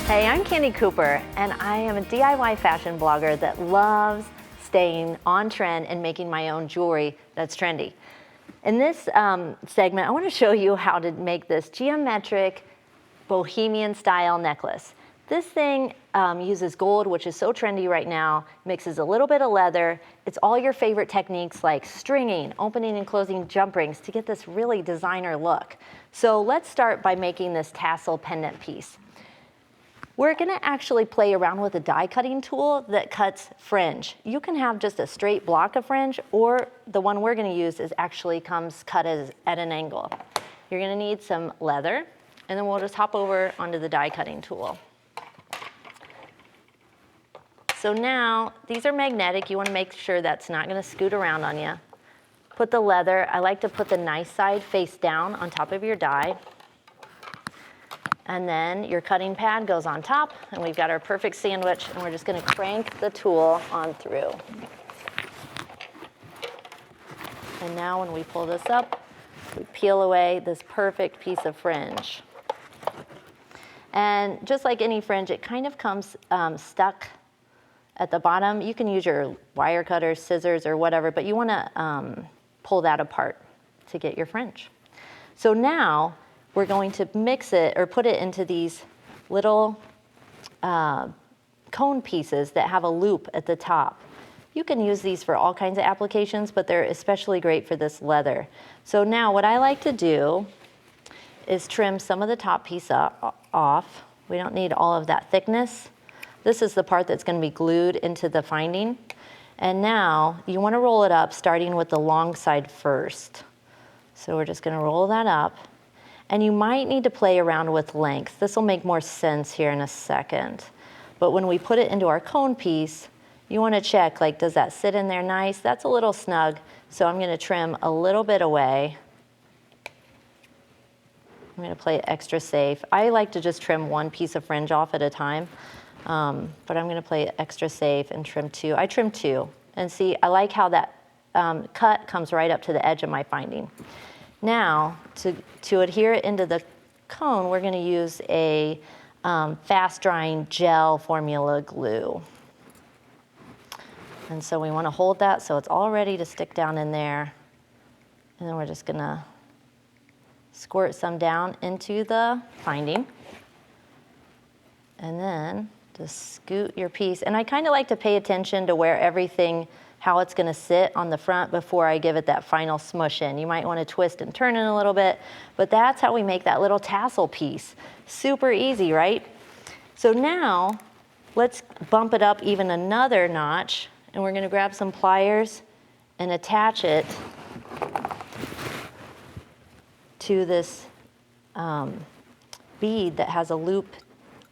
Hey, I'm Candie Cooper, and I am a DIY fashion blogger that loves staying on trend and making my own jewelry that's trendy. In this segment, I want to show you how to make this geometric Bohemian style necklace. This thing uses gold, which is so trendy right now, mixes a little bit of leather. It's all your favorite techniques like stringing, opening and closing jump rings to get this really designer look. So let's start by making this tassel pendant piece. We're gonna actually play around with a die cutting tool that cuts fringe. You can have just a straight block of fringe, or the one we're gonna use comes cut at an angle. You're gonna need some leather, and then we'll just hop over onto the die cutting tool. So now, these are magnetic. You wanna make sure that's not gonna scoot around on you. Put the leather, I like to put the nice side face down on top of your die. And then your cutting pad goes on top, and we've got our perfect sandwich, and we're just gonna crank the tool on through. And now when we pull this up, we peel away this perfect piece of fringe. And just like any fringe, it kind of comes stuck at the bottom. You can use your wire cutter, scissors, or whatever, but you wanna pull that apart to get your fringe. So now, we're going to mix it or put it into these little cone pieces that have a loop at the top. You can use these for all kinds of applications, but they're especially great for this leather. So now what I like to do is trim some of the top piece off. We don't need all of that thickness. This is the part that's going to be glued into the finding. And now you want to roll it up starting with the long side first. So we're just going to roll that up. And you might need to play around with length. This will make more sense here in a second. But when we put it into our cone piece, you want to check, like, does that sit in there nice? That's a little snug, so I'm going to trim a little bit away. I'm going to play it extra safe. I like to just trim one piece of fringe off at a time, but I'm going to play it extra safe and trim two. I trim two, and see, I like how that cut comes right up to the edge of my finding. Now, to adhere it into the cone, we're going to use a fast-drying gel formula glue. And so we want to hold that so it's all ready to stick down in there. And then we're just going to squirt some down into the finding. And then just scoot your piece. And I kind of like to pay attention to where everything, how it's gonna sit on the front before I give it that final smush in. You might wanna twist and turn it a little bit, but that's how we make that little tassel piece. Super easy, right? So now, let's bump it up even another notch, and we're gonna grab some pliers and attach it to this bead that has a loop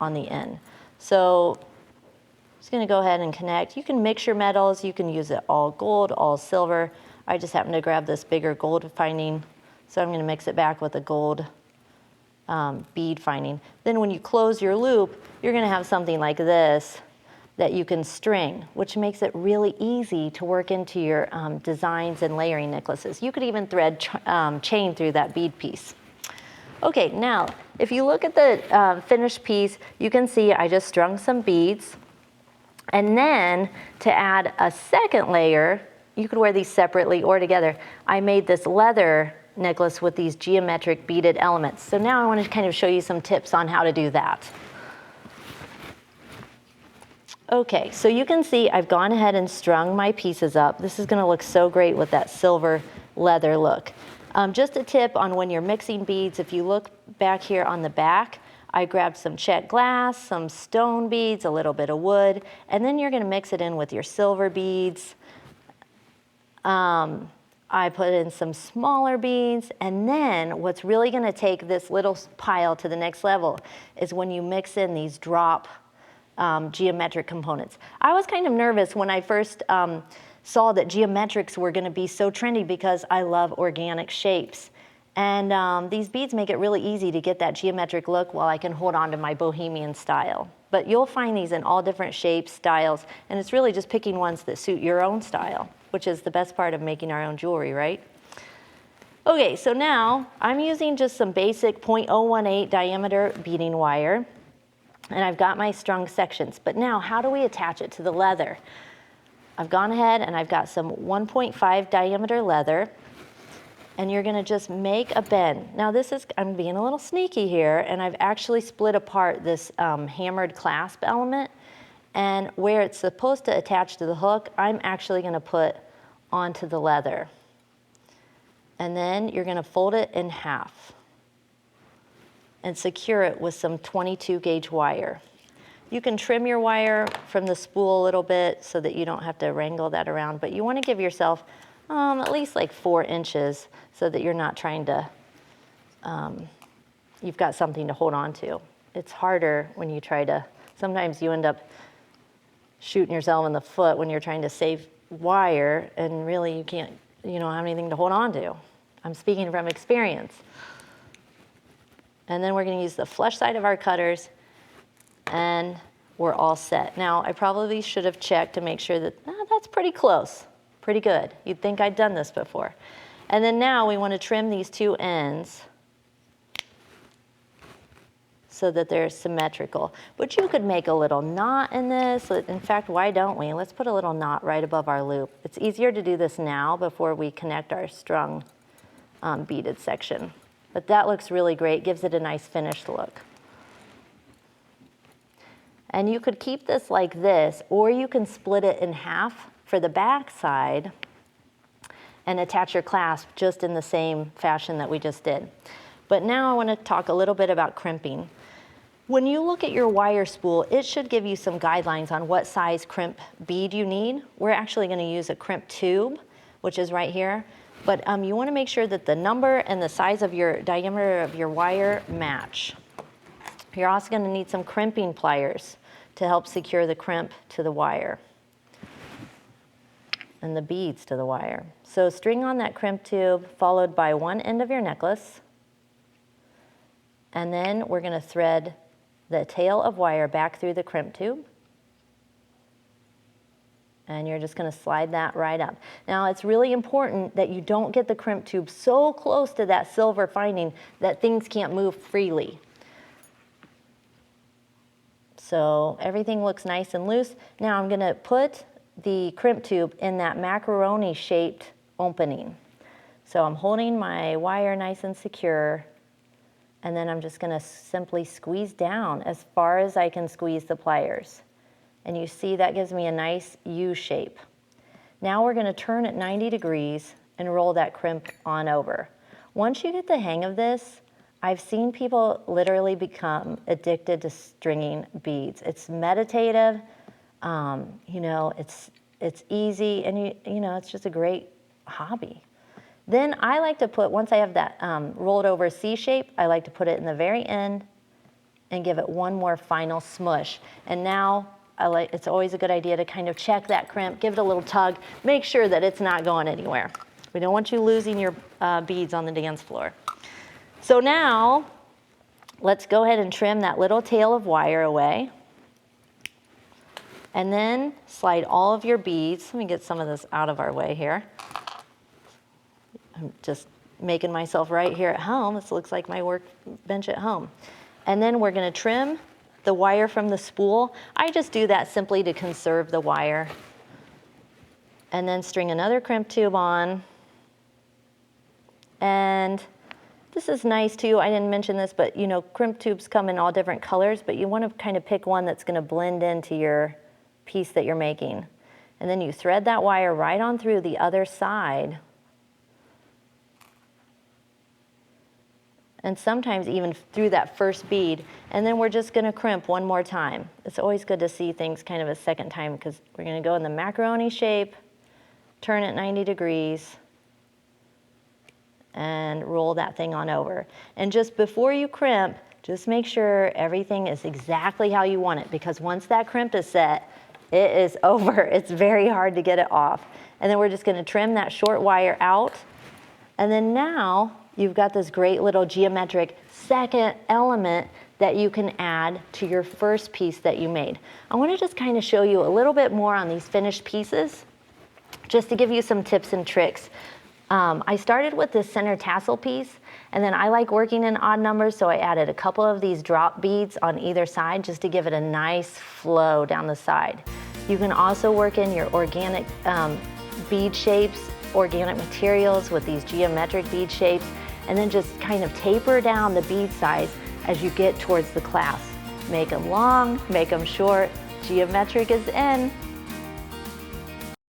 on the end. So just gonna go ahead and connect. You can mix your metals, you can use it all gold, all silver. I just happen to grab this bigger gold finding, so I'm gonna mix it back with a gold bead finding. Then when you close your loop, you're gonna have something like this that you can string, which makes it really easy to work into your designs and layering necklaces. You could even thread chain through that bead piece. Okay, now, if you look at the finished piece, you can see I just strung some beads. And then to add a second layer, you could wear these separately or together. I made this leather necklace with these geometric beaded elements. So now I want to kind of show you some tips on how to do that. Okay, so you can see I've gone ahead and strung my pieces up. This is going to look so great with that silver leather look. Just a tip on when you're mixing beads, if you look back here on the back, I grabbed some check glass, some stone beads, a little bit of wood, and then you're going to mix it in with your silver beads. I put in some smaller beads, and then what's really going to take this little pile to the next level is when you mix in these drop geometric components. I was kind of nervous when I first saw that geometrics were going to be so trendy because I love organic shapes. And these beads make it really easy to get that geometric look while I can hold on to my bohemian style. But you'll find these in all different shapes, styles, and it's really just picking ones that suit your own style, which is the best part of making our own jewelry, right? Okay, so now I'm using just some basic 0.018 diameter beading wire. And I've got my strung sections. But now, how do we attach it to the leather? I've gone ahead and I've got some 1.5 diameter leather, and you're gonna just make a bend. Now this is, I'm being a little sneaky here, and I've actually split apart this hammered clasp element, and where it's supposed to attach to the hook, I'm actually gonna put onto the leather. And then you're gonna fold it in half and secure it with some 22 gauge wire. You can trim your wire from the spool a little bit so that you don't have to wrangle that around, but you want to give yourself at least like 4 inches so that you're not trying to, you've got something to hold on to. It's harder when you try to, sometimes you end up shooting yourself in the foot when you're trying to save wire, and really you can't, you don't have anything to hold on to. I'm speaking from experience. And then we're going to use the flush side of our cutters, and we're all set. Now, I probably should have checked to make sure that, that's pretty close, pretty good. You'd think I'd done this before. And then now we want to trim these 2 ends so that they're symmetrical. But you could make a little knot in this. In fact, why don't we? Let's put a little knot right above our loop. It's easier to do this now before we connect our strung beaded section. But that looks really great, gives it a nice finished look. And you could keep this like this, or you can split it in half for the back side and attach your clasp just in the same fashion that we just did. But now I want to talk a little bit about crimping. When you look at your wire spool, it should give you some guidelines on what size crimp bead you need. We're actually going to use a crimp tube, which is right here. But you want to make sure that the number and the size of your diameter of your wire match. You're also going to need some crimping pliers to help secure the crimp to the wire and the beads to the wire. So string on that crimp tube followed by one end of your necklace, and then we're going to thread the tail of wire back through the crimp tube, and you're just going to slide that right up. Now it's really important that you don't get the crimp tube so close to that silver finding that things can't move freely. So everything looks nice and loose. Now I'm going to put the crimp tube in that macaroni shaped opening. So I'm holding my wire nice and secure, and then I'm just going to simply squeeze down as far as I can squeeze the pliers. And you see that gives me a nice U shape. Now we're going to turn it 90 degrees and roll that crimp on over. Once you get the hang of this, I've seen people literally become addicted to stringing beads. It's meditative, you know, it's easy, and you know, it's just a great hobby. Then I like to put, once I have that rolled over C shape, I like to put it in the very end and give it one more final smush. And now it's always a good idea to kind of check that crimp, give it a little tug, make sure that it's not going anywhere. We don't want you losing your beads on the dance floor. So now, let's go ahead and trim that little tail of wire away. And then slide all of your beads. Let me get some of this out of our way here. I'm just making myself right here at home. This looks like my workbench at home. And then we're going to trim the wire from the spool. I just do that simply to conserve the wire. And then string another crimp tube on. And this is nice too, I didn't mention this, but you know, crimp tubes come in all different colors, but you want to kind of pick one that's going to blend into your piece that you're making. And then you thread that wire right on through the other side. And sometimes even through that first bead. And then we're just going to crimp one more time. It's always good to see things kind of a second time, because we're going to go in the macaroni shape, turn it 90 degrees, and roll that thing on over. And just before you crimp, just make sure everything is exactly how you want it, because once that crimp is set, it is over. It's very hard to get it off. And then we're just going to trim that short wire out. And then now you've got this great little geometric second element that you can add to your first piece that you made. I want to just kind of show you a little bit more on these finished pieces, just to give you some tips and tricks. I started with this center tassel piece, and then I like working in odd numbers, so I added a couple of these drop beads on either side just to give it a nice flow down the side. You can also work in your organic bead shapes, organic materials with these geometric bead shapes, and then just kind of taper down the bead size as you get towards the clasp. Make them long, make them short, geometric is in.